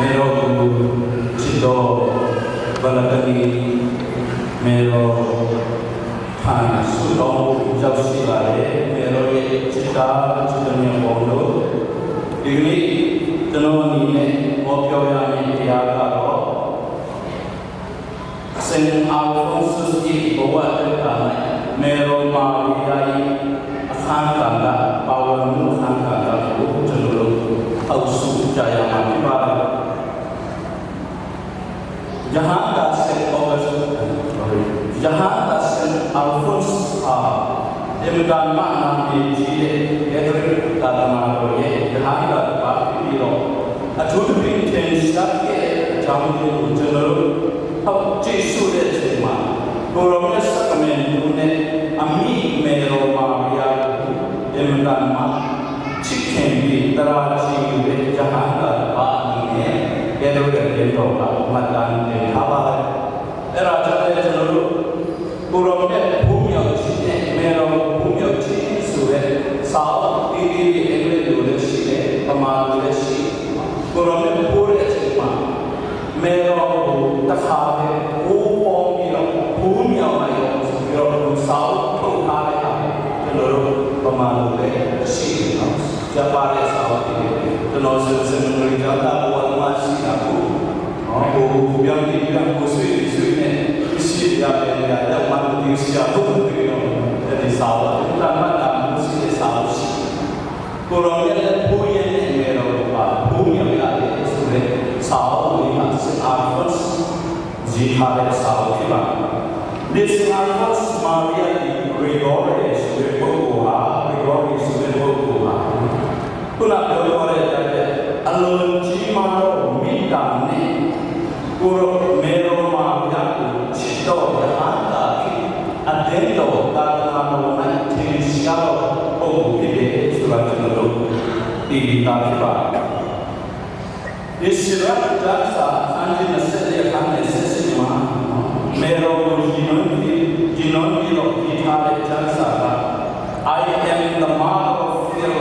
Meron Chito Balagani Meron Han Sudong Jausilare Meron Chita Chitanya Bondo Ini Tenoni Mopioyani Tiagaro Sen Alfonsus I Bawa Meron Mariai Akangkala Pawamu Akangkala Jalur Ausu Jaya Matibar Jahan ka Sen Jahan ka Sen Alphonse Emdan Mana Jile Edri Dadama Roye Jahan ka Bapiro Atu Pinten Sakye Jamu Jalur Hau Jesu de Sema Goromnya Sakamen Dune Ami Mero Maria Emdan Ma Chicken Bi Tarachi Ve Jahan ka Bapiro Yellow yellow Madan Hava Raja Jaluru Urome Pumio Chine Mero Pumio Chin Sure Sao Didi Every Lureshi Amalureshi Urome Pure Chima Mero Takave Upomio Pumio Mayo Suro Sao Tokare Jaluru Amalure Shi Japare Sao Didi The Noses and Rijata Masih aku, yang kusui isunya, isi yang ada manusia pun begitu. Jadi sawah itu kan manusia sawah. Kurangnya punya mereka, punya mereka sudah sawah ini masih arus jihad sawah kita. Di sini arus Maria di Gregory sudah berbuah. Kuna berbuah jadi alun cimaro mitane kuro mero maria chito handa adendo karena mana tensial obide suratulu di tafiba disurat jasa anjina sede kane sesima mero jinon ro kitale jasa I am the mark of fear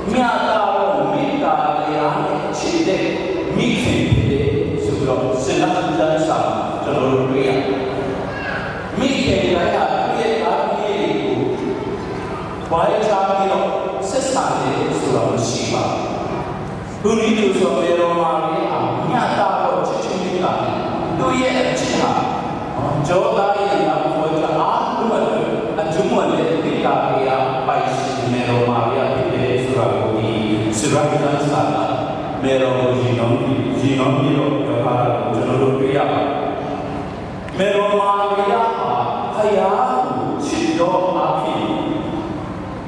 miata Cide Mikhe Subro Senat Jasa Jalur Pria Mikhe Raya Pria Arniku Baicamino Sesane Suram Shiva Hunitu Sobero Maria Nyata Chichimika Duye Chiha Joda Yang Koja Ahmad Ajumale Pita Pia Pais Mero Maria Pide Surabudi Surabidan Sana Mero jinon miro kepala jalur pria. Mero Maria kaya cido api.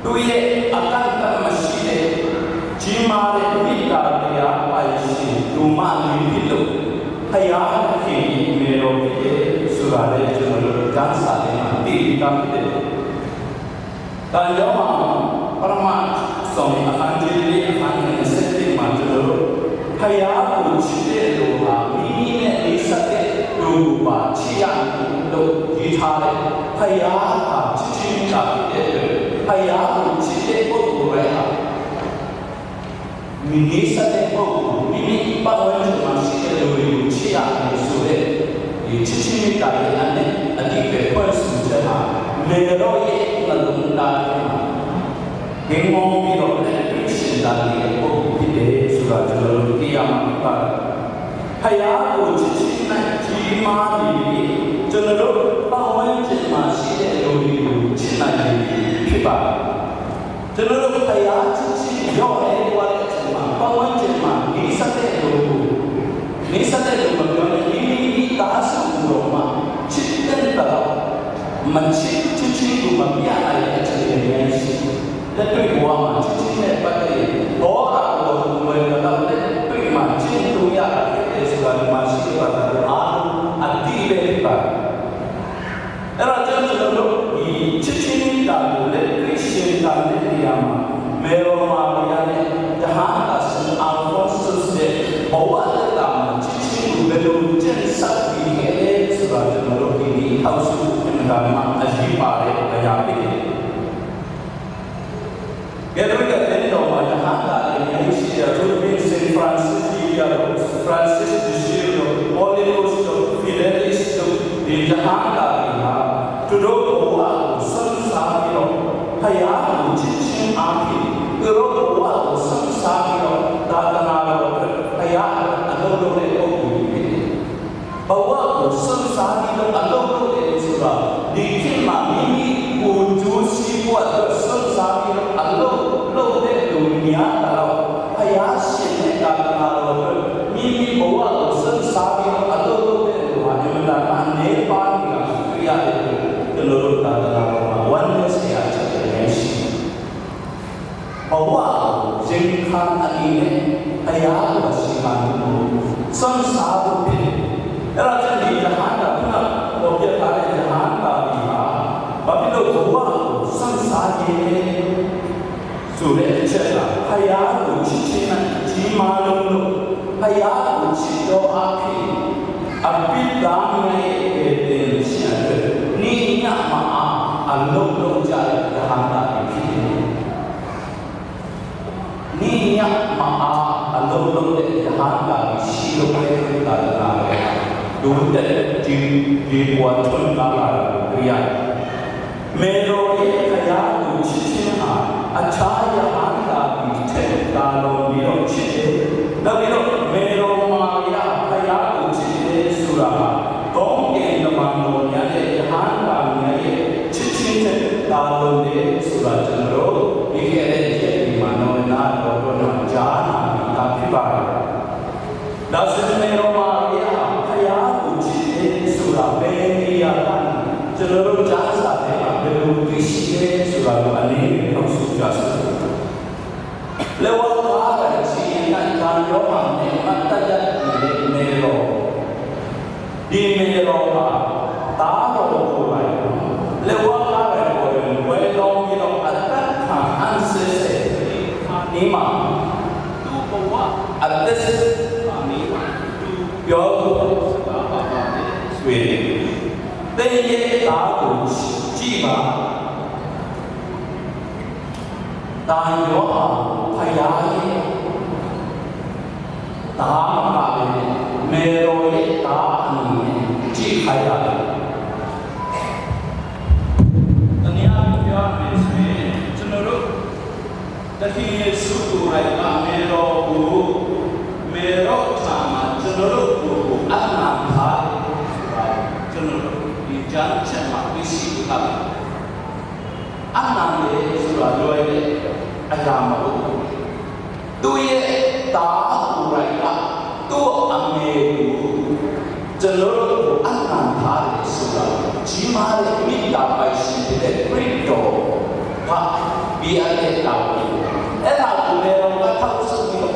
Tuye akan termasih jimare kita dia paisi rumah itu. Kaya kini mero pie surade jalur jansa mati kami. Kalau permat som akan jadi akan setting jalur Kaya Cide Loha Mine Isate Lupa Chiang Do Gitare Kaya Chichimika Kaya Cide Oreha Minisate Oku Mini Pawan Masih Luri Chiang Sure Chichimika Ane Adike Persujaha Meroye Lalunda Gengong Biro Dali Oku Pide Surat Jalur Kiamat Kaya Cicina Cimadi Jalur Pawan Masih Luri Cina Kiba Jalur Kaya Cici Yore Wale Cima Pawan Nisate Luru Nisate Luru Ini Tasu Roma Citten Tala Mencit Cici Rumah Biaya Cicina Tapi buah cici pakai orang mereka prima cintu ya kita sudah masih pada ati beriba. Raja jalur di cici dan Kristen dan diama mero mariane jahan asan Alfonsus de bawa dalam cici belum jensak di hele sudah jalur ini harus mendalam aji pare kayak ini. Gerwig attendò alla Hanna e San Francisco Francis de Sales Oliver Fidelis di Jakarta tu doa samsara kaya cicing api doa samsara datang kaya ada bahwa samsara ada surah dikima ini wujud buat samsara ada dunia kalau kaya sini datang mimi bahwa samsara ada Tuhan yang mendatangkan Nepal yang kriya itu menurut datang wanita saya cakap bahwa jengkang ini ayat wasikan samsara Raja di Jakarta pernah objek kali Jakarta tapi itu bahwa samsara ini sudah cerita ayat ucinan jimalun ayat ucito api damai Indonesia ni maaf Allah jadi Jakarta ini ni maaf Allah jadi Jakarta siapa kita Dulu dibuat tentara kriya. Melodi kaya ucina acaya anda bite kalau biro cite. Labiro melo maya kaya ucine surah. Tongke namano nyale anda nyale cicine kalau de surah jenero. Ikere jadi mano na dono jana tapi bar. Dasun melo maya surah Beniakan cenderung jasa belum visi surah ini langsung jasa lewat apa sih yang kan yohan mata jadi melo di melo tahu mulai lewat apa yang belum kita akan ansese anima tu bawa atas anima tu yo Đây là của chi mà ta nhớ thầy ai ta mà mẹ rồi ta anh chi thầy ai anh em biết mình sẽ cho nó được ta khi Yesus tu lại là mẹ rồi thằng cho nó được của anh làm thầy jangan cuma visi kami. Anak ni sudah dua ni agama itu. Tu ye tak mereka tu ambil jalur anak hari sudah. Cuma minta baisi tidak berito. Pak biar dia tahu. Enak boleh orang tahu sendiri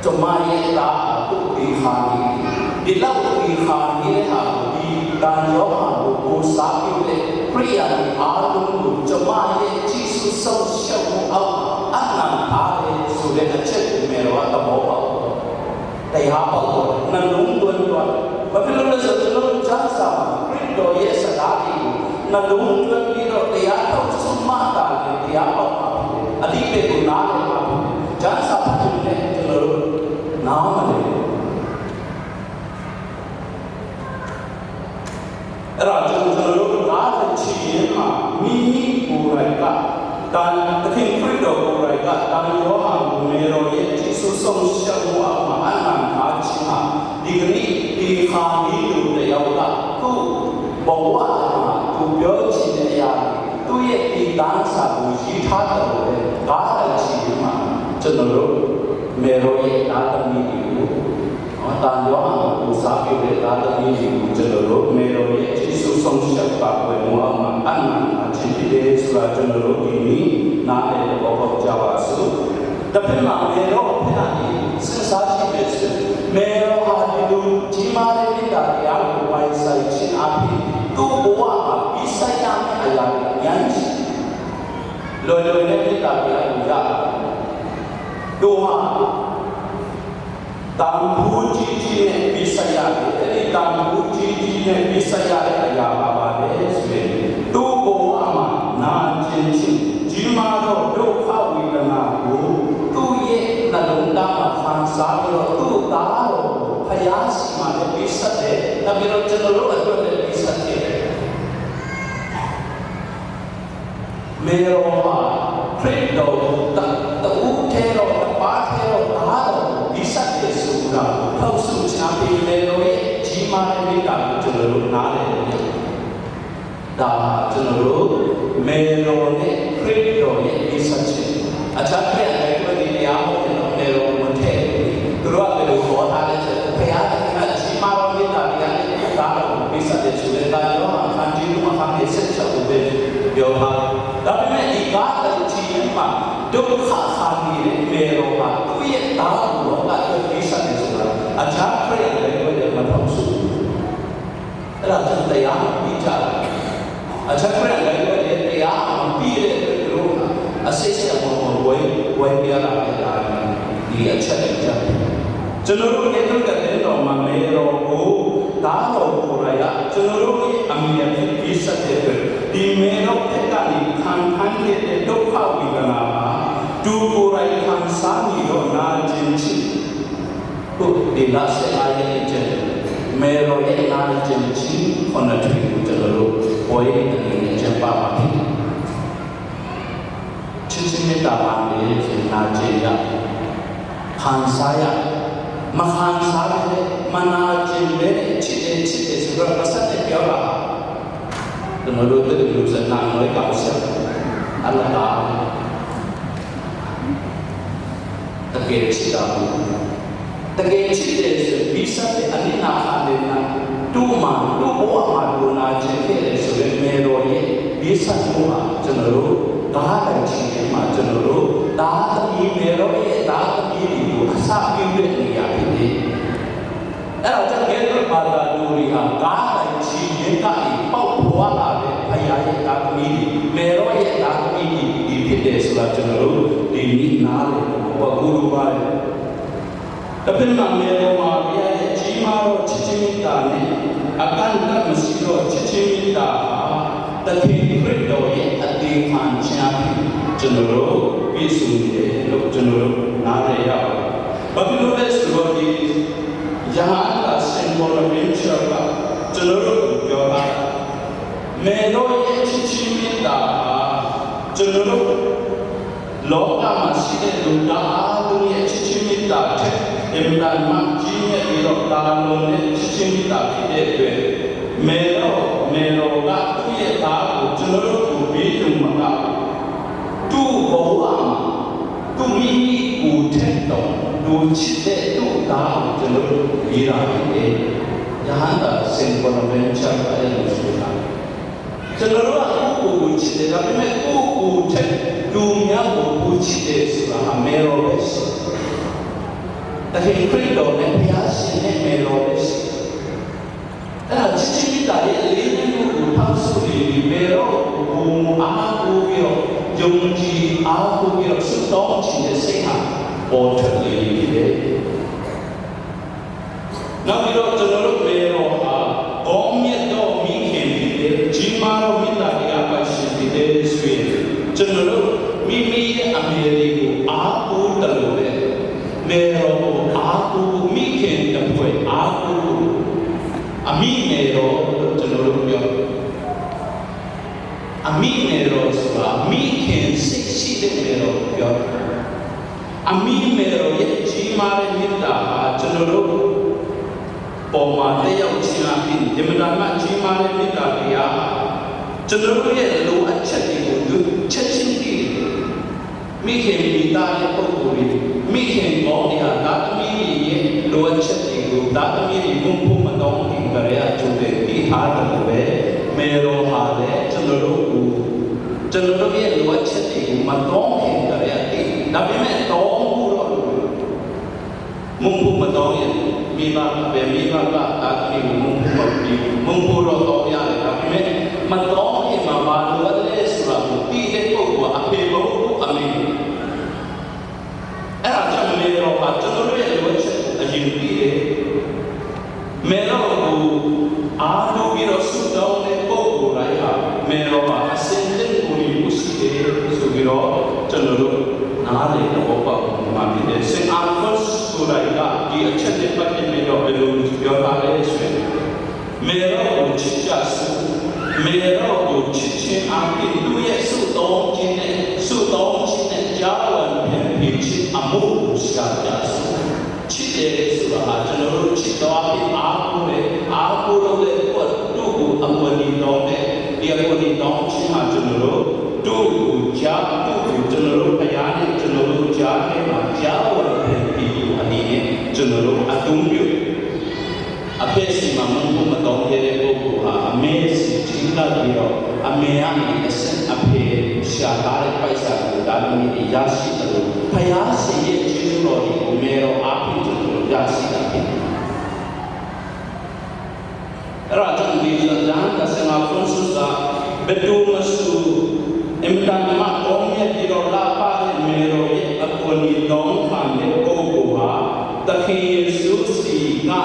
cuma ye tak tu dihani. Di laut ikan ini di danau aku sakit le pria di alun cuma ye Yesus sosial au anak ada sudah kecil merah atau bawa tapi apa tu nalung tuan tapi lalu sebelum jasa Kristo ye sedari nalung tuan itu dia tahu semua tadi dia apa adik berguna apa jasa pun ni lalu nama dia Raja Jalur Raja Cina mini Buraika dan King Fredo Buraika dan Yohan Mero Yesus semua makanan Cina digini di kami itu deyaulah tu bawa tu biar ya tu ye di dansa uji thata Raja Cina Jalur Mero datang ini dan Yohan usahir datang ini Jalur Mero Yesus semua Muhammad anak cipta surah cenderung ini nak bawa Jawa su. Tapi nak mero penani sensasi betul. Mero hadiru cimare kita yang buat saya cin api tu bawa bisa yang ayat yanci. Loi kita yang jaga. Doa tampu cici bisa yang jadi tampu cici bisa yang ayat apa deh. Tu bawa na cincin jima do kau wina tu ye na dong dama fansa ဒါကျွန်တော်တို့မေရောနဲ့ခရစ်တော်ရဲ့ဒီဆက်ချက်အခြားပြတဲ့ကိုဒီတရားဟောတဲ့မေရောမထဲသူတို့ကဘယ်လိုခေါ်ထားလဲဆိုတော့ဘုရားသခင်ကကြီးမားသောမြတ်တာတရားနဲ့ဒါတော့ဒီဆက်ချက်ဆိုတဲ့ဒါရောအခန်းကြီးမှာခန်းရဲ့ဆက်ချက်ကိုပဲပြောထားဒါပေမဲ့ဒီကားတဲ့ချင်းမှာဒုက္ခခါနေတဲ့မေရောမှာသူ့ရဲ့တာဝန်တော့ဒီဆက်ချက်ဆိုတာအခြားပြတဲ့ကိုလည်းမထောက်စုအဲ့ဒါတရားပြီးကြတယ်အချက်ပြတဲ့လည်းတရားမပြီးတဲ့လို့အစစ်စစ်ပေါ်ဝဲပြလာတဲ့ဒီအချက်တွေကြကျွန်တော်တို့ရဲ့တုတ်တဲ့တော်မှာမေတော်ကိုဒါတော်ကိုရကျွန်တော်တို့ရဲ့အမြင်ဖြစ်ပြီးဆက်တဲ့ဒီမေတော်တဲ့ကနေခံတဲ့ဒုက္ခဝေဒနာဒုကိုယ်တိုင်ခံစားနေတော့နာကျင်ချစ်ကိုဒီလာစေအားရဲ့ချက်မေတော်ရဲ့နာကျင်ချစ်ခொနထွေကိုကျွန်တော်တို့ဘဝရဲ့အနေနဲ့ချက်ပါပါဖြစ်ချစ်ချင်းမေတ္တာပါလေဆိုနာကျင်ရခံစားရမခံစားရတဲ့မနာကျင်တဲ့ချစ်တဲ့ဆိုတော့ပတ်သက်တဲ့ပြောတာကျွန်တော်တို့တဲ့လူစနာတွေကောက်ဆက်အလကားတကယ်ချစ်တာတကယ်ချစ်တဲ့ဆိုပြီးစားတဲ့အနိနာအားနဲ့တူမှာတူဘဝမှာလူနာချင်ခဲ့တယ်ဆိုရင်မေတော်ရဲ့ဒီဆက်မှုဟာကျွန်တော်တို့ဒါတိုင်းချင်တယ်မှာကျွန်တော်တို့ဒါသမီးမေတော်ရဲ့ဒါသမီးတွေကိုအစာပြုတဲ့နေရာဖြစ်တယ်အဲ့တော့ကျွန်တော်တို့ဘာသာလူတွေဟာဒါတိုင်းချင်ရင်ကနေပေါက်ဖွာလာတဲ့ဖယားရဲ့ဒါသမီးတွေမေတော်ရဲ့ဒါသမီးတွေဒီဖြစ်တယ်ဆိုတာကျွန်တော်တို့ဒီနားလေဘောကူလူပါလေတပည့်မမေတော်မှာဘုရားရဲ့ကြီးမားသောချစ်ချင်းမေတ္တာနဲ့အကန့်အသတ်မရှိသောချစ်ချင်းမေတ္တာတခင်ခရစ်တော်ရဲ့အသေးခံခြင်းဖြင့်ကျွန်တော်တို့ပြည့်စုံတယ်လို့ကျွန်တော်တို့နားလည်ရပါတယ်။ဘာဖြစ်လို့လဲဆိုတော့ဒီယဟန်တာစင်ဘောလမင်းချာကကျွန်တော်တို့ပြောတာမေတော်ရဲ့ချစ်ချင်းမေတ္တာကျွန်တော်တို့လောကမှာရှိတဲ့လူသားတို့ရဲ့ချစ်ချင်းမေတ္တာတဲ့အမှန်တမ်းကြီးမြတ်ပြီးတော့တာလုံးနဲ့ချစ်ချင်းမေတ္တာဖြစ်တဲ့အတွက်မေတော်ကသူ့ရဲ့သားကိုကျွန်တော်တို့ကိုပေးလို့မကသူ့ဘဝမှာသူ့မိမိကိုထက်တော့လူချစ်တဲ့သူ့သားကိုကျွန်တော်တို့ပေးတာဖြစ်တယ်။ယဟန်တာစင်ပေါ်မင်းချာတဲ့လူဆိုတာကျွန်တော်တို့ကကိုချစ်တယ်ဒါပေမဲ့ကိုထက်လူများကိုချစ်တယ်ဆိုတာမေတော်ပဲရှိတကယ်ခရစ်တော်နဲ့ဘုရားရှင်နဲ့မေတော်ပဲရှိအဲ့ဒါချစ်ချင်းတာရဲ့လေးမျိုးကိုထောက်ဆုပြီးမေတော်ကိုအားကိုးပြီးတော့ယုံကြည်အားကိုးပြီးတော့ဆုတောင်းခြင်းနဲ့စိတ်ဟာပေါ်ထွက်နေတယ်နောက်ပြီးတော့ကျွန်တော်တို့မေတော်ဟာဘောမြတ်တော်မိခင်ဖြစ်တဲ့ကြီးမားသောမေတ္တာတရားပါရှင်ဖြစ်တဲ့ဆိုရင်ကျွန်တော်တို့မိမိရဲ့အမြဲတည်းကိုအားကိုးတယ်လို့ပဲမေတော်ကိုအားကိုးမိခင်တပွဲအားကိုးအမိမေတော်လို့ကျွန်တော်တို့ပြောအမိမေတော်ဆိုတာမိခင်စိတ်ရှိတဲ့မေတော်ကိုပြောအမိမေတော်ရဲ့ကြီးမားတဲ့မေတ္တာဟာကျွန်တော်တို့ပေါ်မှာတယောက်ချင်းအဖြစ်ဒီမနာမကြီးမားတဲ့မေတ္တာတရားကျွန်တော်တို့ရဲ့လိုအပ်ချက်တွေကိုချက်ချင်းသိမိခင်မိသားရဲ့ပုံကိုယ်မိခင်ပေါ်နေတာဒါသမီးရဲ့လိုအပ်ချက်တွေကိုဒါသမီးတွေဘုံဘုံမတော်ခင်ကြရအကျိုးတွေပြီးထားတယ်ပဲမေတော်ဟာလည်းကျွန်တော်တို့ရဲ့လိုအပ်ချက်တွေကိုမတော်ခင်ကြရတဲ့ဒါပေမဲ့တော်မှုတော့မုံဘုံမတော်ရဲ့မိဘပဲမိဘကဒါသမီးကိုမုံဘုံမပြီးမုံဘုံတော့တော်ရတယ်ဒါပေမဲ့မတော်ခင်မှာဘာလို့လဲဆိုတာကိုပြီးတဲ့ပုဂ္ဂိုလ်အဖေဘုံအမေအဲ့ဒါကြောင့်မေတော်ကကျွန်တော်တို့ရဲ့လိုအပ်ချက်အရင်ပြီးတယ်မေတော်ကိုအားလုံးပြီးတော့ဆုတောင်းတဲ့ပုဂ္ဂိုလ်တိုင်းဟာမေတော်ကအစင်တဲ့ကိုယ်ကိုရှိတယ်ဆိုပြီးတော့ကျွန်တော်တို့နားလည်တော့ပေါ့မှာဖြစ်တယ်စင်အာဖတ်ဆိုလိုက်ကဒီအချက်တွေပတ်သက်ပြီးတော့ဘယ်လိုပြောတာလဲဆိုရင်မေတော်ကိုချစ်ကြစုမေတော်ကိုချစ်ခြင်းအပြင်သူ့ရဲ့ဆုတောင်းခြင်းနဲ့ကြားဝင်ပြီးချစ်အမှုရှာကြစုချစ်တယ်ဆိုတာကျွန်တော်တို့ချစ်တော်အပြင်အားကိုးလို့တဲ့ကိုသူ့ကိုအမွေတော်နဲ့ ဒီအပေါ်ဒီတောင်းချင်မှာကျွန်တော်တို့တို့ကိုကြားတို့ကိုကျွန်တော်တို့ဘုရားနဲ့ကျွန်တော်တို့ကြားထဲမှာကြားဝတ်တဲ့ဒီအနေနဲ့ကျွန်တော်တို့အသုံးပြုအဖေစီမှာမတော်ခဲ့တဲ့ပုဂ္ဂိုလ်ဟာအမေစီကြီးလာပြီးတော့အမေကနေအစအဖေရှာလာတဲ့ပိုက်ဆံကိုဒါလိုမျိုးရရှိတယ်လို့ဘုရားရှင်ရဲ့ကျေးဇူးတော်ကိုအမေတော်အားဖြင့်ကျွန်တော်တို့ရရှိတာဖြစ်တယ်အဲ့တော့ကျွန်တော်ဒီဇာတ်ကစမဖုန်စုကဘယ်သူမှစုအင်တန်မတော်မြတ်ပြီးတော့လာပါတဲ့အမေတော်ရဲ့အပေါ်ဒီတော်ခံတဲ့ပုဂ္ဂိုလ်ဟာတခင်ယေရှုစီကနေ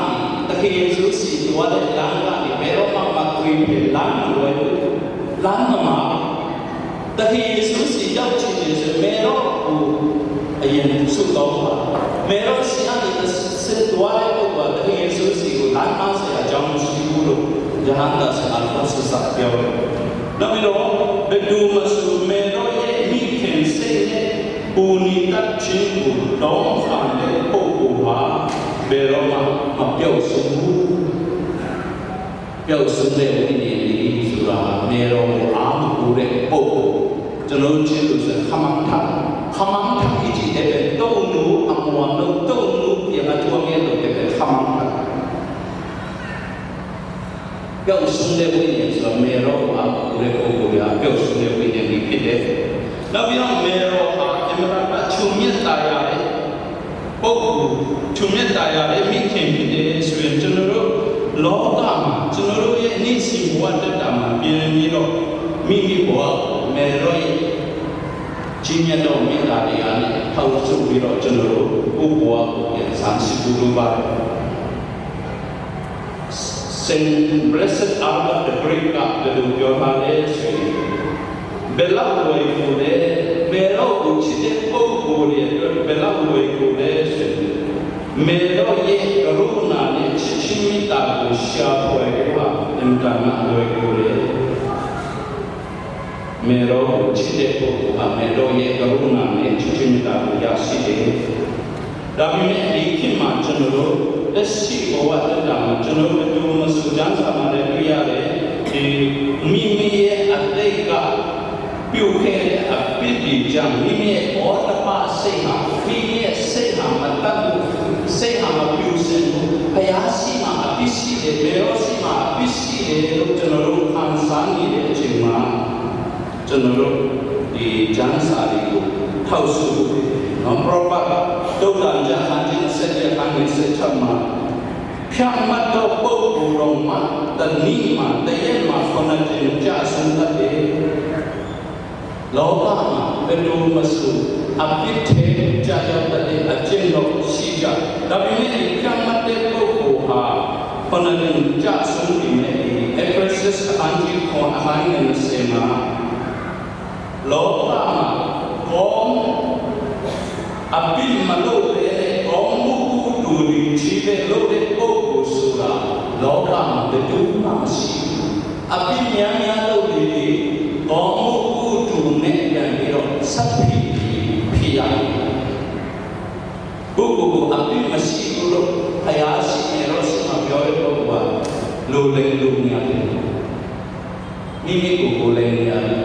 တခင်ယေရှုစီတော်တဲ့လမ်းကနေဘယ်တော့မှမကွေးပြလမ်းမလွယ်ဘူးလမ်းမှာတခင်ယေရှုစီရောက်ချင်တယ်ဆိုမေတော့ကိုအရင်စုတော်ပါမေတော့စီအနေနဲ့စစ်တော်တဲ့ပုဂ္ဂိုလ်တခင်ယေရှုစီကိုလမ်းမှာဆက်အကြောင်းရှိဘူးလို့ဂျဟန်ဒါဆာဖတ်ဆာပြောတယ်နောက်ပြီးတော့ဘယ်သူမှစုမေတော့ရဲ့မိခင်စိတ်နဲ့ပူနီတတ်ခြင်းကိုတောင်းခံတဲ့ပုဂ္ဂိုလ်ဟာဘယ်တော့မှမပြောက်ဆုံးဘူးပျောက်ဆုံးတဲ့ဝိညာဉ်လေးဆိုတာနေတော်ကိုအားမကိုတဲ့ပုဂ္ဂိုလ်ကျွန်တော်ချင်းလို့ဆိုခမန်ထအကြည့်တဲ့တုံးလို့အမောလို့တုံးလို့ပြန်အထွန်းရဲ့လို့တဲ့ခမန်ထပျောက်ဆုံးတဲ့ဝိညာဉ်ဆိုတာနေတော်ကိုအားမကိုတဲ့ပုဂ္ဂိုလ်ကပျောက်ဆုံးတဲ့ဝိညာဉ်လေးဖြစ်တယ်နောက်ပြီးတော့နေတော်ဟာအမှန်တရားချုံမြတ်တာရတဲ့ပုဂ္ဂိုလ်ချုံမြတ်တာရတဲ့မိခင်ဖြစ်တယ်ဆိုရင်ကျွန်တော်တို့လောကမှာကျွန်တော်တို့ရဲ့နေ့စဉ်ဘဝတက်တာမှာပြင်ပြီးတော့မိမိဘဝမေရောရဲ့ကြီးမြတ်တော်မြတ်တာတွေအားနဲ့ထောက်ဆုပ်ပြီးတော့ကျွန်တော်တို့ကိုယ်ဘဝကိုပြန်ဆန်းစစ်လို့ပါSaint Blessed Albert the Great ကဘယ်လိုပြောထားလဲဆိုရင်ဘယ်လောက်လွယ်ကိုလဲဘယ်တော့ကိုချစ်တဲ့ပုဂ္ဂိုလ်ရဲ့ဘယ်လောက်လွယ်ကိုလဲဆိုရင်မေတော်ရဲ့ကရုဏာနဲ့ချစ်ချင်းမေတ္တာကိုရှာဖွေပါအင်တာနက်လွယ်ကိုလေမေတော်ကိုချစ်တဲ့ပုဂ္ဂိုလ်ဟာမေတော်ရဲ့ကရုဏာနဲ့ချစ်ချင်းမေတ္တာကိုရရှိတယ်ဒါပေမဲ့ဒီခေတ်မှာကျွန်တော်တို့လက်ရှိဘဝတက်တာမှာကျွန်တော်တို့ဘယ်လိုမှစကြမ်းစာမှာလည်းတွေ့ရတယ်ဒီမိမိရဲ့အတိတ်ကပြုခဲ့တဲ့အပြစ်တွေကြောင့်မိမိရဲ့ဩတ္တပစိတ်ဟာမိမိရဲ့စိတ်ဟာမတတ်ဘူးစိတ်ဟာမပြုစင်ဘူးဘုရားရှိမှအပြစ်ရှိတယ်ဘယ်တော့ရှိမှအပြစ်ရှိတယ်လို့ကျွန်တော်တို့ခံစားနေတဲ့အချိန်မှာကျွန်တော်တို့ဒီကျမ်းစာတွေကိုထောက်ဆုနော်ပရောဖက်ဒုက္ခကြဟန်ကျင်းဆက်တဲ့အခန်းကြီးဆက်မှာဖြတ်မှတ်တော့ပုဂ္ဂိုလ်တော်မှာတဏှိမှာတည့်ရမှာခဏတည်းကြာဆုံးတတ်တယ်လောကမှာဘယ်လိုမှဆိုအပြစ်ထဲကြာရောက်တဲ့အကျင့်တော်ရှိကြဒါပေမဲ့ဒီကမ္မတဲ့ပုဂ္ဂိုလ်ဟာခဏတည်းကြာဆုံးနေတယ်Ephesus အန်ဂျီခေါ်အမိုင်းနဲ့ဆေမာလောကမှာကောအပြစ်မလို့တဲ့ကောမှုတူဒီချီတဲ့လို့တဲ့ပုဂ္ဂိုလ်ဆိုတာလောကမှာဘယ်သူမှမရှိဘူးအပြစ်များများလို့ဒီကောမှုတူနဲ့ပြန်ပြီးတော့ဆက်ပြီးဖြစ်ရတယ်ပုဂ္ဂိုလ်ကအပြစ်မရှိဘူးလို့ဘုရားရှင်ရဲ့ရောစမပြောရတော့ကလိုလေလိုနေရတယ်မိမိကိုယ်လည်းနေရတယ်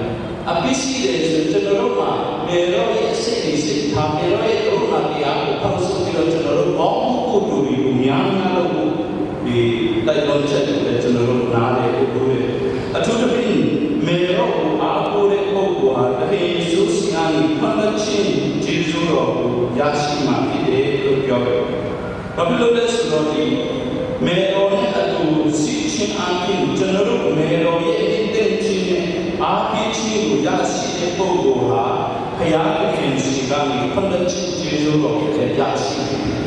အပြစ်ရှိတယ်ဆိုကျွန်တော်တို့မှာမေရောရဲ့စိတ်တွေစိတ်ထားမေရောရဲ့ဒုက္ခတရားကိုဖောက်ဆုံးပြီးတော့ကျွန်တော်တို့ဘောင်းမှုကိုတူပြီးများများလို့ဒီတိုက်တွန်းချက်တွေကျွန်တော်တို့နားလေကိုတွေ့အထူးသဖြင့်မေရောကိုအားကိုးတဲ့ပုဂ္ဂိုလ်ဟာတကယ်ယေရှုစီကနေမှန်ချင်းကျေးဇူးတော်ကိုရရှိမှဖြစ်တယ်လို့ပြောတယ်။ဘာဖြစ်လို့လဲဆိုတော့ဒီမေရောနဲ့အတူစီချင်းအပြင်ကျွန်တော်တို့မေရောရဲ့အတဲ့ချင်းနဲ့အားကြီးချင်းကိုရရှိတဲ့ပုဂ္ဂိုလ်ဟာဘုရားသခင်စီကနေမှန်ချင်းကျေးဇူးတော်ကိုရရှိတယ်။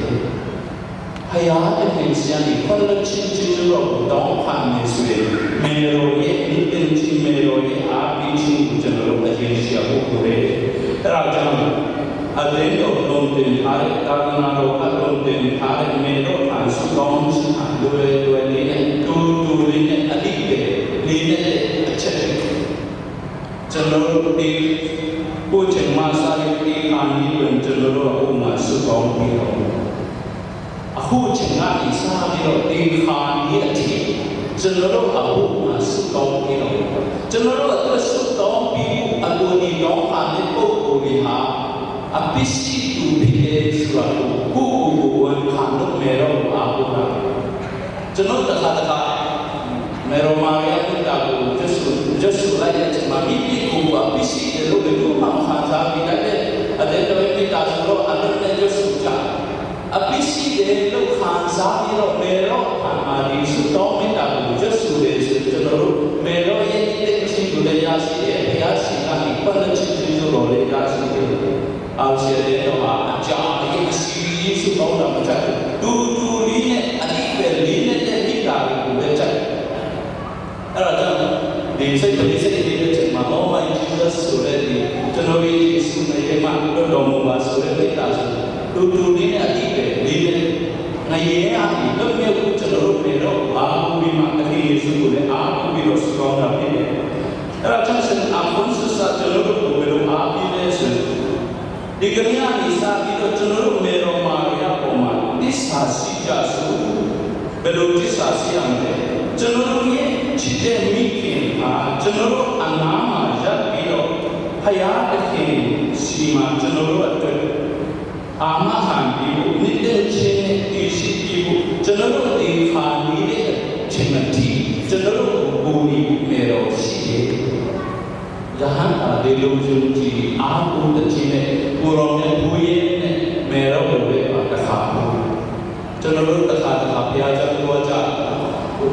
ဘုရားသခင်စီကနေမှန်ချင်းကျေးဇူးတော်ကိုတောင်းခံနေဆိုရင်မေရောရဲ့အတဲ့ချင်းမေရောရဲ့အားကြီးချင်းကိုကျွန်တော်တို့အရင်ရှိဖို့ကိုလေအဲ့ဒါကြောင့်အလင်းတော်လုံးတင်ထားတဲ့တာဝနာတော်အလုံးတင်ထားတဲ့မေတော်ဟာစုကောင်းရှိတာလွယ်လွယ်လေးနဲ့တူတူလေးနဲ့အတိတ်လေးနဲ့အချက်ကျွန်တော်တို့ဒီကိုချင်မစားရတဲ့အာနိဝံကျွန်တော်တို့အုံမှာစုကောင်းပြီးတော့အခုချိန်ကနေစားပြီးတော့ဒီခါကြီးအထိကျွန်တော်တို့အုံမှာစုကောင်းပြီးတော့ကျွန် apisi tu bile suatu kubuan kandung merau abura. Jenut kata merau Maria kita justru lagi cuma mimpi kubu apisi itu makan sapi ada kita suruh ada justru apisi itu kan sapi itu merau hari sudah kita justru jenut merau yang kita cipta yasi kami pada cipta oleh yasi Asia itu ajar yang sih sudah macam tu ini adik berlin ini kita baca. Ada di sini cuma orang Jesus sudah di jenama Yesus ni memang berdoa sudah kita tu ini adik berlin naya ini demi aku cenderung berdoa aku bima kali Yesus boleh aku biro strong tapi ada sen apun susah cenderung berdoa ini Dikirnya Isa itu cenderung merau Maria Poma disasi jasu belum disasi ande cenderungnya cite mikir cenderung anama jadilo hayat ini sima cenderung ada amahan ibu nidel cene isi ibu cenderung di kami ini cemati cenderung buni merau sih Jahan ada ilmuji aku tercine kurangnya buye merah boleh pada kamu. Cenderung terkadang biasa keluarga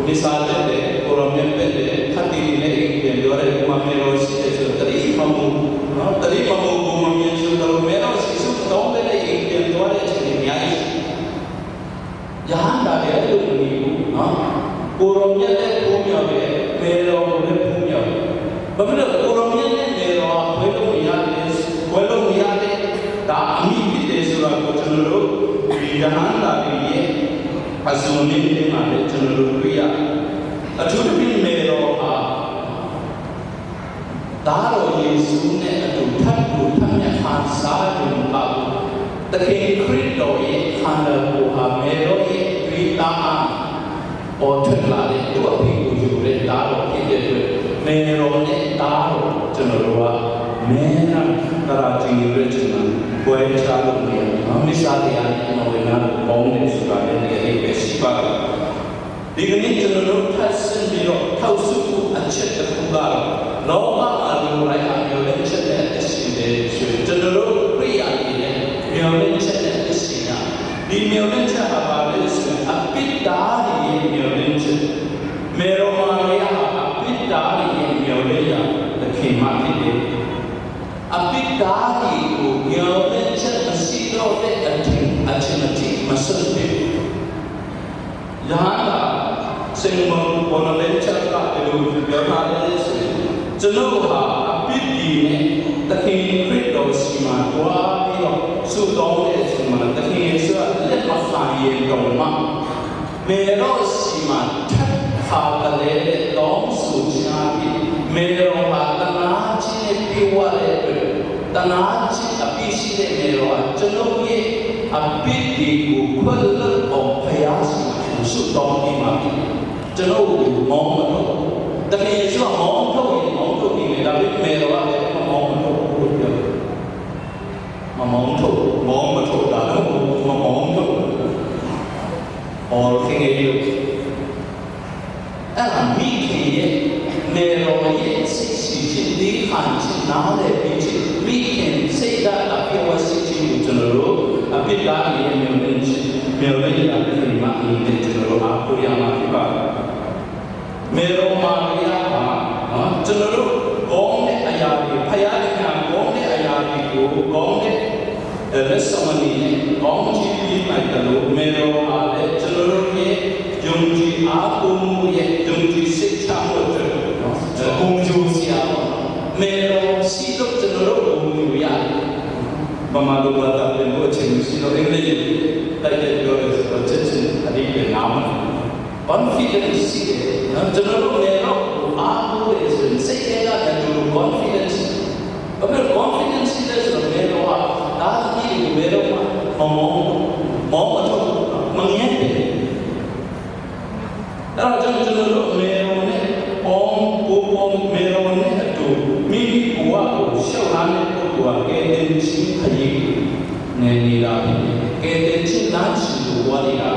misalnya deh kurangnya beda hati ini yang luar rumah merah sih tadi kamu rumahnya sudah merah sih sudah beda yang luar jadi nyai. Jahan ada ilmu kurangnya deh punya merah boleh punya. Benar orangnya merah, belum ada tak ambil di surau cenderung jangan dari asumsi ini ada cenderung dia. Acuan merah, taruh Yesus ni thanya khasa jumpa, tapi Kristo ini khana buah merah ini berita orang lain dua minggu juga taruh kita merah ni taruh cenderung merah keraji regional boleh calon dia misalnya nawain bom ni sudah dia besar dengan cenderung hasil biro tahu suku aceh terkubar lama ada mulai ambil lencana esine cenderung pria ini ambil lencana esina di lencana apa lencana apit dari lencana merah Maria apit dari khidmat ini, apik dari itu yang mencet masih ada atin masuk ini. Janganlah semua orang mencet tak perlu berada di sini. Jenuh apik ini, tapi Kristo sima dua bilo sudah sima, tapi Yesus lemah kaya doma. Mereka sima Hallelujah, dom suci merau tanah cine piwale tanah cine api sine merau cenderung ye api di gubal om payas musuh dom di mati cenderung mau betul tapi Yesus mau betul ini tapi merau ada mau betul dalam mau betul all thing itu mikir merau ye sisi di kanci nade bici weekend seda api wasiti cenderung api lagi yang merau lagi terima ini cenderung aku yang akibat merau Maria cenderung gong ne ayari payari gong ne ayari gong ne resamani gong jibi mai talu merau ale cenderung ye jumji aku ye jumji siksa motor kumju siapa merau sidok cenderung kumju ya pemalu bata pembo ceng sidok ini tadi juga terjadi tadi nama confidence sih cenderung merau aku itu saya ada dulu confidence tapi confidence itu merau tadi merau mau mengenai Raja cenderung merone om merone itu mimi buat siapa ni buat kehendak နေနေတာကဲတဲ့ချင်းလမ်းရှိလို့ဝါနေတာ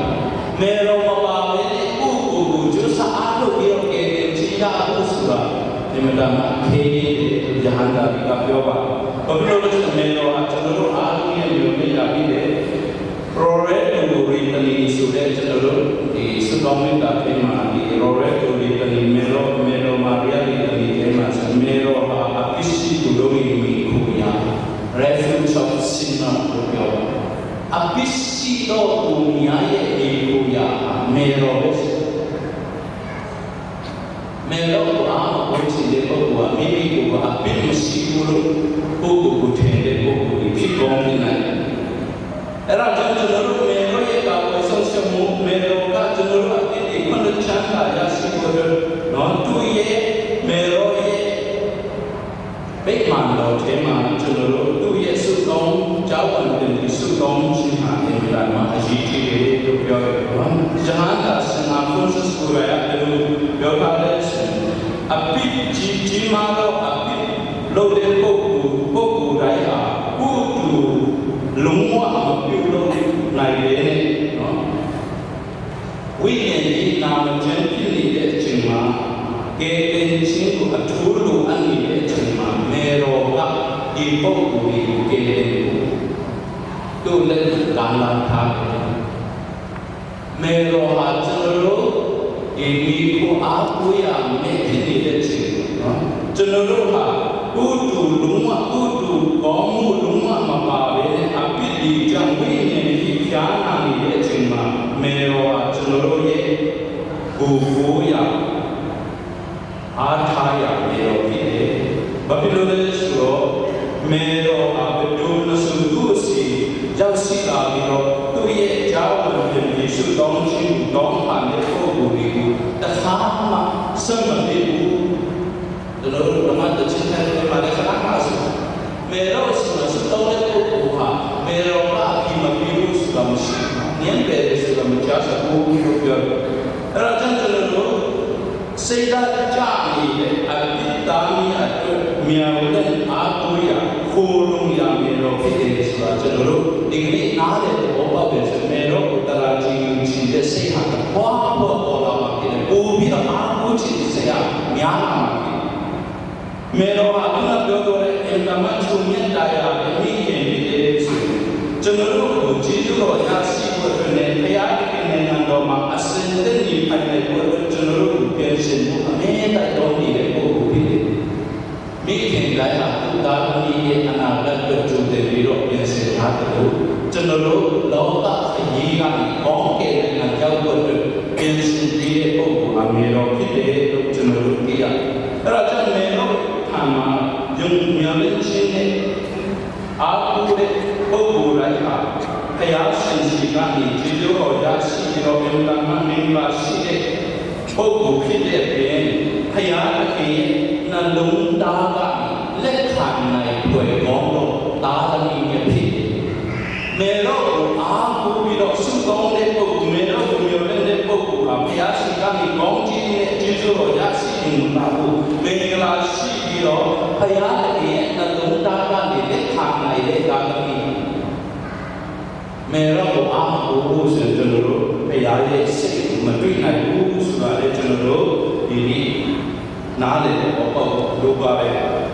မေရောမပါဘဲနဲ့ကိုကျိုးစားအားလို့ပြီးတော့ကဲတဲ့ချင်းရဖို့ဆိုတာဒီမှာခေးရဟန္တာကပြောပါဘာလို့လဲဆိုမေရောအကျွန်တော်တို့အားလုံးရဲ့မျိုးနဲ့ရပြီးတယ် Roret to Ritali so that general is government of Emma, Roret to Ritali, Mero Maria Ritali, Emma, Mero Apisi to Domini Kuya, refuge of Sinna Kuya, Apisi to Kuya, Mero which is the Oka, maybe Oka, a bit of Sikuru, who could tell the Oku, people on the night. Era general mero ye ka social move mero ka general ati kon chanda ya sikor no tu ye mero ye big man lo the ma general tu ye su dong chao wan den su dong sin ha ne la ma aji ti ye to pyo jahan da sana conscious ko ya de pyo ka le api ji ma lo api lo de ko dai ha ku tu long wa ma pyo lo nai de ne no wai ne ni na ma chen pi ni de chin ma ke ten chin ko a thu lo an ni de chin ma me ro ka di po ku ni ke de tu le ka la tha me ro ha chalo lo di ni ko a ku ya me pi ni de chin no chalo lo ha ku tu long wa ku tu ko mu long wa ma pa be ne a pi di chang wai ne ni kya na ni de chin ma me ro ha chalo lo ye ku ya Arthaya mero kide, Babylonish law, mero abedul sundusi, Jausi abiro, tuye jawan yemi sudong shin dong ane koguligu, tahama semabibu, lalu nama tercinta kepada kerana mero sudah sudong koguha, mero lagi mabibu sudah musim, nian beri sudah menjasa koguligu, raja cenderung Seda jami abitami atau miawan atuya kolong yang mero kita sebab cenderung ini nade opa besar mero utara cium cinta sehat apa orang makin ubi aku cinta sehat miana makin mero aku nak berdoa entama cumnya daya ini yang kita cenderung uji juga ya si berkenan ya kenan doma asal ni pada cenderung pension ameta doni le ko bide meeting daya ta ni anak berjumpa biro pension hatu cenderung lauta yi ga ko ke na jauh pension dia ko amero kite cenderung dia raja mero thama jung nyamen chine aku de ko burai ha kaya sensikan ni jijo ya si ro entama mimba si de Ogu kita pun hayat ini nalung daga lekhan nai buat gong daga ni nyepi. Mero aku bila sungkong lepo mero kumyolen lepo hayat sikami gong jini jijo yasi intaku mengela si bila hayat ini nalung daga ni lekhan nai daga ni. Mero aku sendiri hayat sih menteri nai Sudah cenderung ini nade apa lupa ya.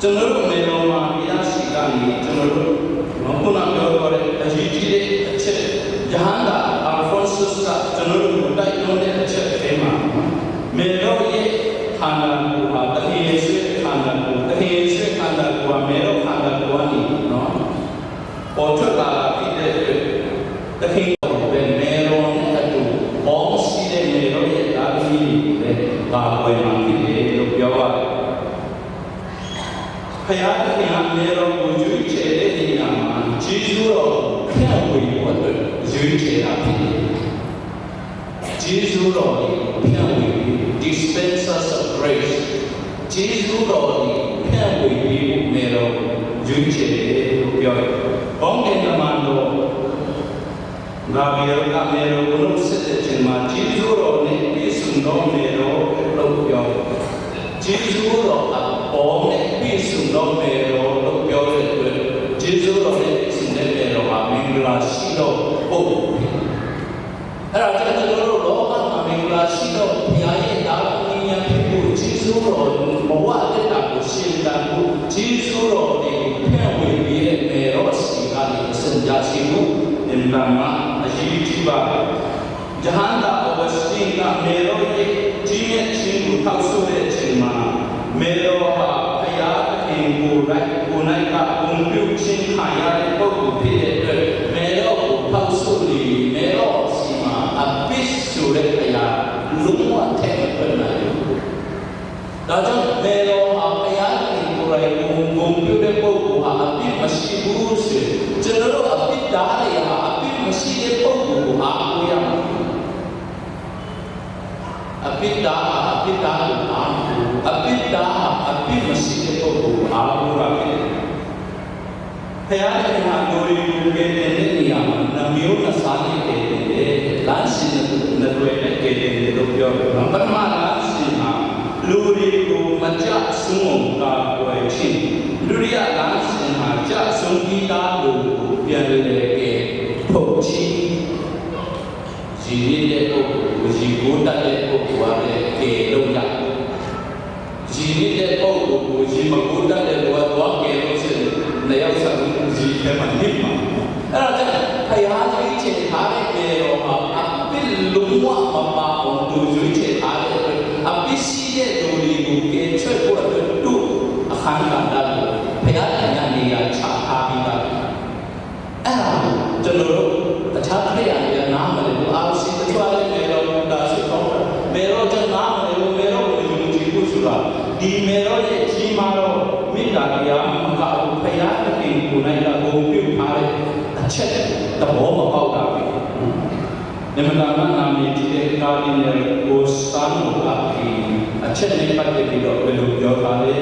Cenderung meloma ia sikani cenderung mampu nak berkorek tajiji de jahan dah Alphonsus dah cenderung muda itu de tema. Melo ye khana buah tahi eswe khana buah melo khana buah ni no. Ojo lah kita tahi Bahawa yang kita lupa hayat yang mero wujud cere ni nama jizuro pian wei buat wujud cere api jizuro pian wei dispensers of grace jizuro pian wei mero wujud cere lupa bangke nama lo Nabi Allah mero gunung sedecima jizuro ni bisundong mero lupa jizuro om ni bisundong mero lupa jizuro ဆိုတဲ့အချိန်မှာမေတော်ဟာဘုရားသခင်ကိုယ်တိုင်ကဘုံပြုခြင်းခံရတဲ့ပုဂ္ဂိုလ်ဖြစ်တဲ့အတွက်မေတော်ကိုထောက်ဆိုနေမေတော်စီမှာအပိဆိုတဲ့ဘုရားလုံးဝထည့်မသွင်းနိုင်ဘူး။ဒါကြောင့်မေတော်ဟာဘုရားသခင်ကိုယ်တိုင်ဘုံပြုတဲ့ပုဂ္ဂိုလ်ဟာအပိမရှိဘူးဆိုကျွန်တော်တို့အပိဓာတ်ရဟာအပိမရှိတဲ့ပုဂ္ဂိုလ်ကိုအားကိုးရမှာအပိဓာတ်ကိုအားကိုးအပိဓာတ်အပိမရှိတဲ့ပုဂ္ဂိုလ်ကိုအားကိုးရမယ်။ဘုရားသခင်ဟာတို့ကိုကယ်တင်တဲ့နေရာမှာနှမျိုးနှစားနဲ့ကယ်တင်တယ်။လမ်းစဉ်နဲ့တွေ့နဲ့ကယ်တင်တယ်လို့ပြောတယ်။ပထမလမ်းစဉ်မှာလူတွေကိုမကြဆုံးအောင်ကာကွယ်ခြင်းဒုတိယလမ်းစဉ်မှာကြဆုံးပြီးသားလူကိုပြန်လည်ကယ်ထုတ်ခြင်းဇီဝတဲ့ပုဂ္ဂိုလ်ကိုဇီဝတတ်တဲ့ပုဂ္ဂိုလ်ကလည်းကယ်လို့ရတယ်ဇီဝတဲ့ပုဂ္ဂိုလ်ကိုဇီမကုတတ်တဲ့ဘဝတော့ကယ်လို့ရှိရင်နေရောက်စားလို့ဇီထဲမှာနေမှာအဲ့ဒါကြောင့်ဘုရားကြီးချေထားတဲ့ကေရောမှာအပိလုံးဝမပါအောင်သူရွေးချယ်ထားတဲ့အပိရှိတဲ့လူတွေကိုကယ်ချွတ်ဖို့အတွက်သူ့အခမ်းကဏ္ဍကိုဘုရားတရားနေရာချထားပြီးသားအဲ့ဒါကျွန်တော်တို့တခြားခရိယာတွေနားမလည်ဘူးအားရှိတချို့လည်းမေရောဒါရှိတော့မေရောကျနားမလည်ဘူးမေရောကိုယူကြည့်ဖို့ဆိုတာဒီမေရောရဲ့ကြီးမားတော့မိစ္ဆာတရားမကဘူးဘုရားသခင်ကိုယ်တိုင်ကဘုံပြုထားတဲ့အချက်သဘောမပေါက်တာပဲနမတာနာမည်ကြီးတဲ့ကာဒီနယ်ကိုစတန်ကိုအချက်နဲ့ပတ်သက်ပြီးတော့ဘယ်လိုပြောထားလဲ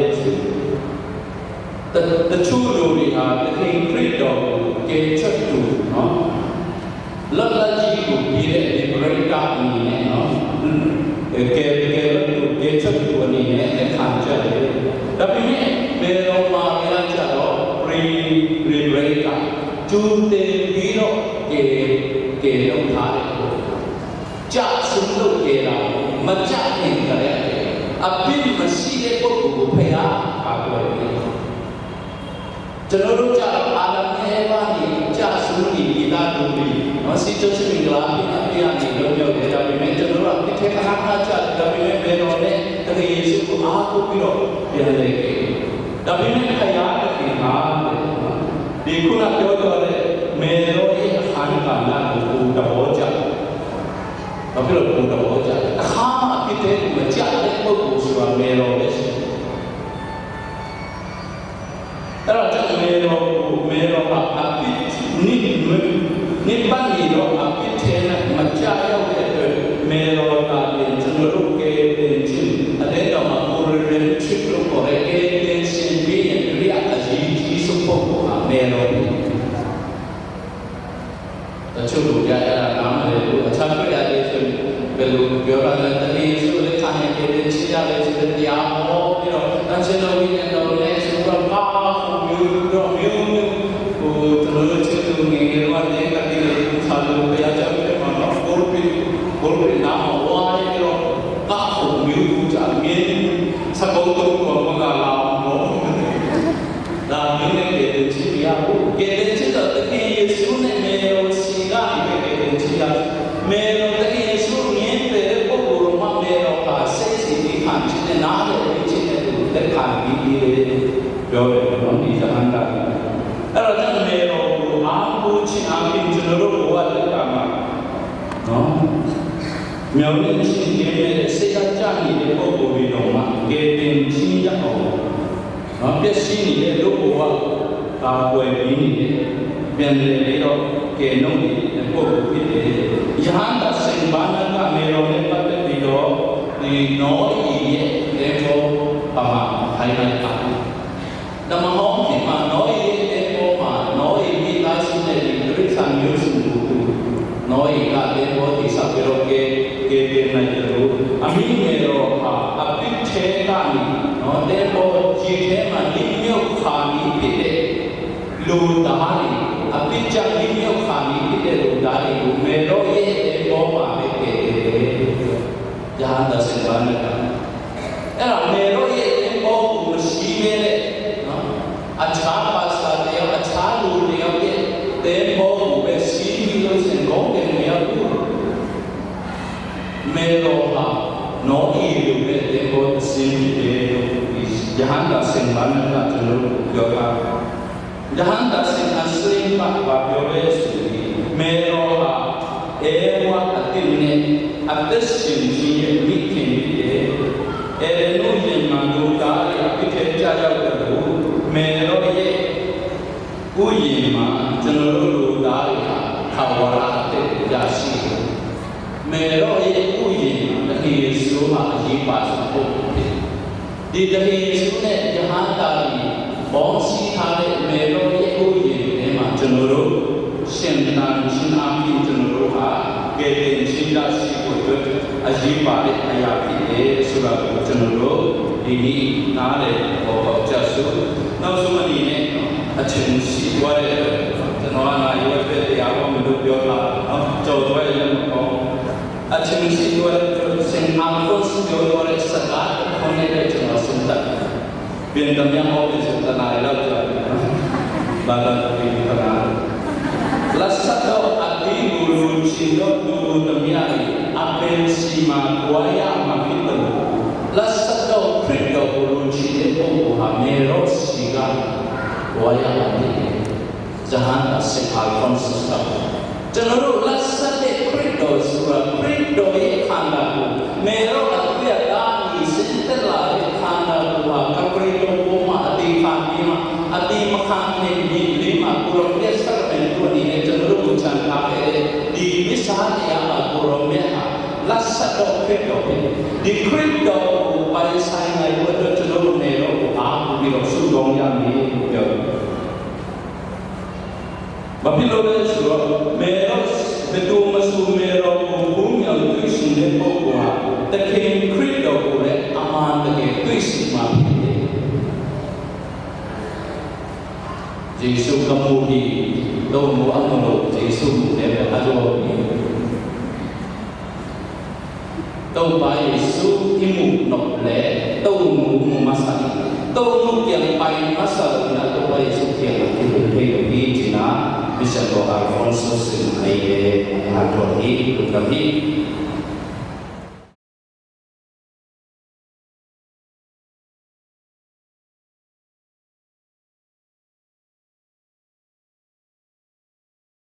တချို့လူတွေဟာသခင်ခရစ်တော်ကိုကယ်ချွတ်သူနော်လတ်လတ်ကြီးကိုပြီးတဲ့ဒီပရိသတ်အနေနဲ့နော်ကယ်ချွတ်သူအနေနဲ့ခံကြတယ်ဒါပေမဲ့ဘယ်တော့မှမရကြတော့ပရိကကျူးတင်ပြီးတော့ကယ်လို့ထားတယ်ကြဆုံးလို့ကယ်တာမကြခင်ကြတဲ့အပိမရှိတဲ့ပုဂ္ဂိုလ်ကိုဖျားပါပြောတယ်ကျွန်တော်တို့ကြာအာလမ်ရဲ့ဘာနေကြာဆုံးနေဒီသားတို့ဒီနော်စီချွတ်မင်္ဂလာအပြည့်အစုံလို့ပြောတယ်ဒါပေမဲ့ကျွန်တော်တို့အပြည့်ခါခါကြာဒါပေမဲ့ဘယ်တော့လဲတကယ်ယေရှုကိုအားကိုးပြီးတော့ပြန်လေဒါပေမဲ့ဖျားတဲ့ခင်ဟာဒီခုနပြောတော့တဲ့မေရောရဲ့အခမ်းကဏ္ဍကိုသဘောကျဘာဖြစ်လို့သဘောကျအခါမှအဖြစ်တဲ့မကြတဲ့ပုဂ္ဂိုလ်ဆိုတာမေရောပဲရှိတယ်အဲ့တော့ကျွန်တော်မေရောကအဖြစ်နိဗ္ဗာန်ရောအဖြစ်တဲ့မကြရောက်တဲ့အတွက်မေရောကလည်းကျွန်တော်တို့ကတဲ့ချင်းအဲ့တော့မှကိုယ်ရင်းချစ်လို့ခေါ်တဲ့ကတဲ့ရှင်ပြီးရင်ဒီအကြီးဆုံးပုဂ္ဂိုလ်ဟာမေရောတချို့လူကြရတာနားမလည်ဘူးအခြားတွေ့ရတယ်ဆိုဘယ်လိုပြောရလဲတတိယဆိုတဲ့ခါနဲ့တဲ့ချစ်ရတယ်ဆိုတဲ့တရားဟောပြီးတော့တန်ရှင်တော်ဝိညာဉ်တော်နဲ့ဆိုတော့ပါမျိုးဟိုကျွန်တော်တို့ချစ်သူငယ်ငယ်တော့တဲ့ကတိလေးကိုစားလို့ဘုရားကြောင့်ပြန်မှာတော့ဘောပိနာမဝါရီတော့တာဟိုမျိုးကြမြင်စကောတော့ဘောမလာလာဘောဒါမင်းနဲ့တဲ့ချစ်ရဖို့ကဲတဲ့ချစ်တော့တကယ်ယေရှုနဲ့မေရောစီကဒီကတဲ့ချစ်ရမေရောတကယ်ယေရှုမြင်တဲ့ပုဂ္ဂိုလ်မှမေရောကစိတ်စီဒီခံချစ်တဲ့နားတဲ့ချစ်တဲ့လက်ခံပြီးပြောတယ်နော်ဒီဇာန်တာအဲ့တော့ကျွန်တော်မေရောကိုအားကိုးခြင်းအားဖြင့်ကျွန်တော်တို့ဘဝတက်ကမှာနော်မြောင်နေရှင်ရဲ့စိတ်အကြနေတဲ့ပုဂ္ဂိုလ်တွေတော့မှကဲတင်ချင်းရအောင်နော်ပြည့်စည်နေတဲ့လူဘဝကာကွယ်ပြီးနေတဲ့ပြန်လည်ပြီးတော့ကဲနှုတ်နေတဲ့ပုဂ္ဂိုလ်ဖြစ်တယ်ယဟန်တာစင်ဘာနာကမေရောနဲ့ပတ်သက်ပြီးတော့ဒီနောဤရဲ့လေဘောပါမှာဟိုင်းလိုက်တာနမဟောင်းဒီမှာနောဤရဲ့ဘောမှာနောဤမိသားစုနဲ့ဒီဒိဋ္ဌာန်မျိုးစုကိုနောဤကလေဘောဒီစာပေရောကေနိုင်လို့အမိမေရောဟာအပိချေကနေနော်တဲ့ဘောကြည်ထဲမှာလိမြုပ်ခါပြီးဖြစ်တဲ့လူသားတွေအပိချလိမြုပ်ခါပြီးဖြစ်တဲ့လူသားတွေကိုမေရောရဲ့ဘောမှာပဲကဲရဟန္တာစင်ဘာနဲ့အဲ့တော့မေရောရဲ့ဘောကိုမရှိပဲနဲ့နော်အခြားပါစာတရားအခြားလူတွေရဲ့တဲ့ဘောကိုပဲစီးပြီးလို့စင်ကောင်းတယ်မရဘူးမေရောဟာနောဤလူပဲတဲ့ဘော sin is Yahanda sin Banana to Yoga. Yahanda sin Aslim Babioles, Mero, Ewa Atine, Adesin, Meeting, Erenuyan Manduka, Apitaja, Mero, Uyima, General Daria, Kawarate, Yashi. Mero Uyima, he is so much he passed over. Did the Hizune Yahantari, Bonsi Hale, Mero Uyima, General, Shendan, Shinaki, General, getting Shindashi, Ajiba, Ayaki, Sura, General, Dini, Nale, or Jasu, no so many. Achim si wale tanwana iwate the album do yola jo wale ko achim si wale sing Alphonse jo wale sakat khone le chama sunta bin damyang ho bin sunta na la ja bala bin kana lasado adi guru chindo guru damyang apel sima kuaya mafito lasado prindo guru chindo ha mero siga Waya ini jahan asing Alphonse Stop. Cenderung lasade Kristo surah Kristo ikhanda. Mero aku ya dani setelah ikhanda buah Kristo boma adi khandima adi makan ni lima kurang biasa bentuk ini cenderung jangan di misalnya yang kurang biasa lasade Kristo di Kristo pada saya itu cenderung mero aku bilang sudong yang ini Babylon Shua, Meros, Bedu Masu Mero, whom young Christian de Boa, the king Credo, Aman the Christian Mapi. Jesus Kamudi, Domo Amano, Jesus never adore Tâu bay su imu nộp lệ tâu mu masa tâu mu tiang bay masa na tâu bay su tiang itu hidup di Cina bisa doa Alphonse sin aye atau hidup kami